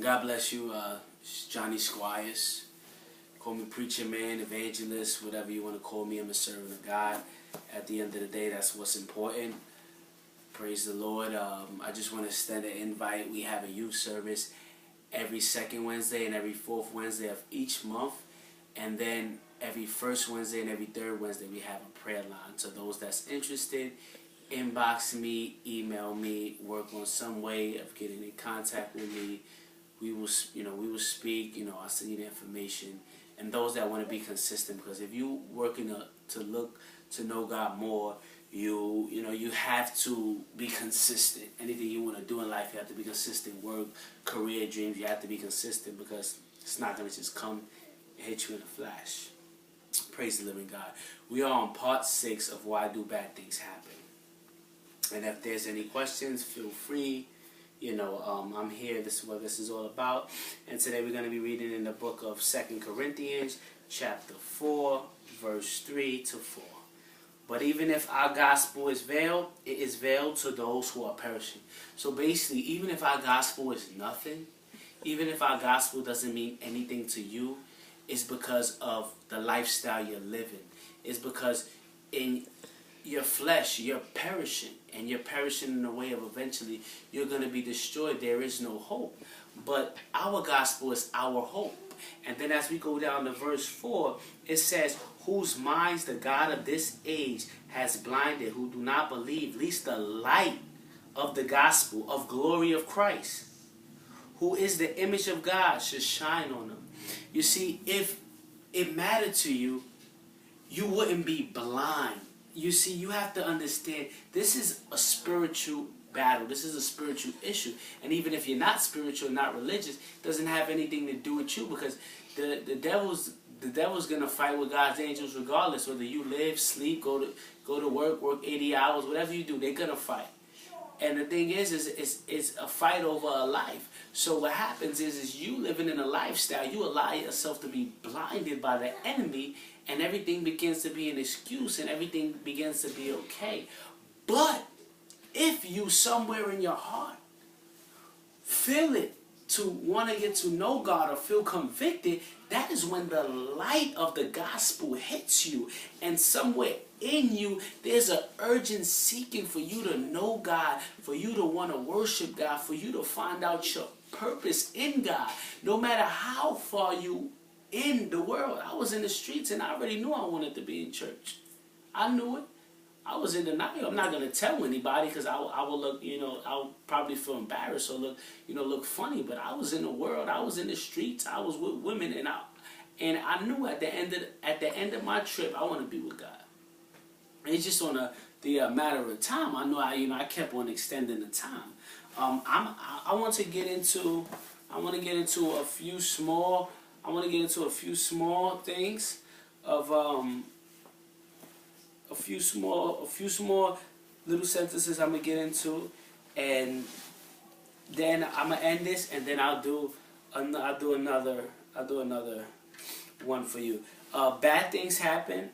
God bless you, Johnny Squires. Call me preacher man, evangelist, whatever you want to call me. I'm a servant of God. At the end of the day, that's what's important. Praise the Lord. I just want to extend an invite. We have a youth service every second Wednesday and every fourth Wednesday of each month. And then every first Wednesday and every third Wednesday, we have a prayer line. So those that's interested, inbox me, email me, work on some way of getting in contact with me. We will speak. I'll send you the information. And those that want to be consistent, because if you working to look to know God more, you have to be consistent. Anything you want to do in life, you have to be consistent. Work, career, dreams, you have to be consistent, because it's not going to just come and hit you in a flash. Praise the living God. We are on part 6 of Why Do Bad Things Happen? And if there's any questions, feel free. I'm here. This is what this is all about. And today we're going to be reading in the book of 2 Corinthians, chapter 4, verse 3 to 4. But even if our gospel is veiled, it is veiled to those who are perishing. So basically, even if our gospel is nothing, even if our gospel doesn't mean anything to you, it's because of the lifestyle you're living. It's because in your flesh, you're perishing. And you're perishing in a way of eventually you're going to be destroyed. There is no hope. But our gospel is our hope. And then as we go down to verse 4, it says, whose minds the God of this age has blinded, who do not believe, lest the light of the gospel of glory of Christ, who is the image of God, should shine on them. You see, if it mattered to you, you wouldn't be blind. You see, you have to understand, this is a spiritual battle. This is a spiritual issue. And even if you're not spiritual, not religious, it doesn't have anything to do with you, because the devil's going to fight with God's angels regardless. Whether you live, sleep, go to work 80 hours, whatever you do, they're going to fight. And the thing is it's a fight over a life. So what happens is you living in a lifestyle, you allow yourself to be blinded by the enemy, and everything begins to be an excuse, and everything begins to be okay. But if you somewhere in your heart feel it to want to get to know God or feel convicted, that is when the light of the gospel hits you. And somewhere in you, there's an urgent seeking for you to know God, for you to want to worship God, for you to find out your purpose in God. No matter how far you in the world. I was in the streets and I already knew I wanted to be in church. I knew it. I was in denial. I'm not going to tell anybody, because I will look, I'll probably feel embarrassed or look funny. But I was in the world. I was in the streets. I was with women, and I knew at the end of my trip, I want to be with God. It's just on the matter of time. I know I kept on extending the time. I want to get into a few small things of a few small little sentences I'm gonna get into, and then I'm gonna end this, and then I'll do another one for you. Bad things happen.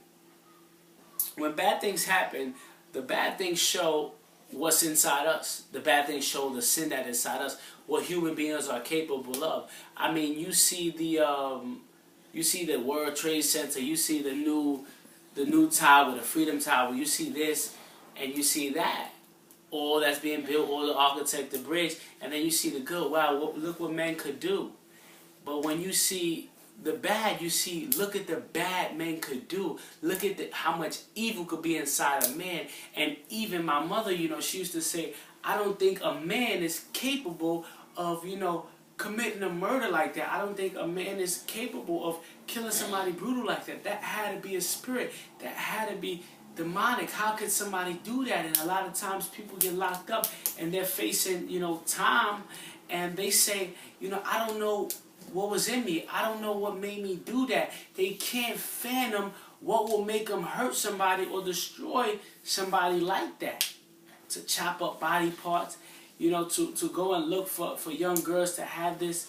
When bad things happen, the bad things show what's inside us. The bad things show the sin that is inside us, what human beings are capable of. I mean, you see the World Trade Center, you see the new tower, the Freedom Tower, you see this and you see that. All that's being built, all the architect, the bridge, and then you see the good. Wow, look what man could do. But when you see the bad, you see, look at the bad men could do. Look at how much evil could be inside a man. And even my mother, she used to say, I don't think a man is capable of, committing a murder like that. I don't think a man is capable of killing somebody brutal like that. That had to be a spirit. That had to be demonic. How could somebody do that? And a lot of times people get locked up and they're facing, time, and they say, I don't know what was in me. I don't know what made me do that. They can't fathom what will make them hurt somebody or destroy somebody like that. To chop up body parts, to go and look for young girls to have this,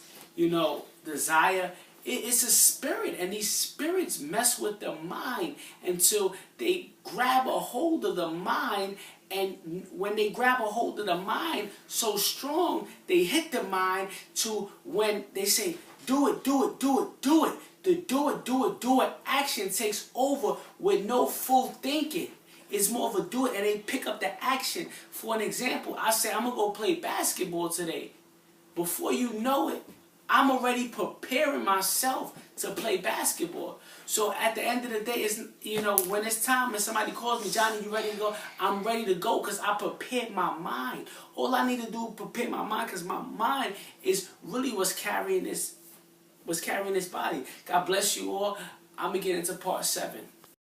desire. It's a spirit, and these spirits mess with the mind until they grab a hold of the mind. And when they grab a hold of the mind so strong, they hit the mind to when they say, do it, do it, do it, do it. The do it action takes over with no full thinking. It's more of a do it, and they pick up the action. For an example, I say, I'm going to go play basketball today. Before you know it, I'm already preparing myself to play basketball. So at the end of the day, it's, when it's time and somebody calls me, Johnny, you ready to go? I'm ready to go because I prepared my mind. All I need to do is prepare my mind, because my mind is really what's carrying this body. God bless you all. I'm going to get into part 7.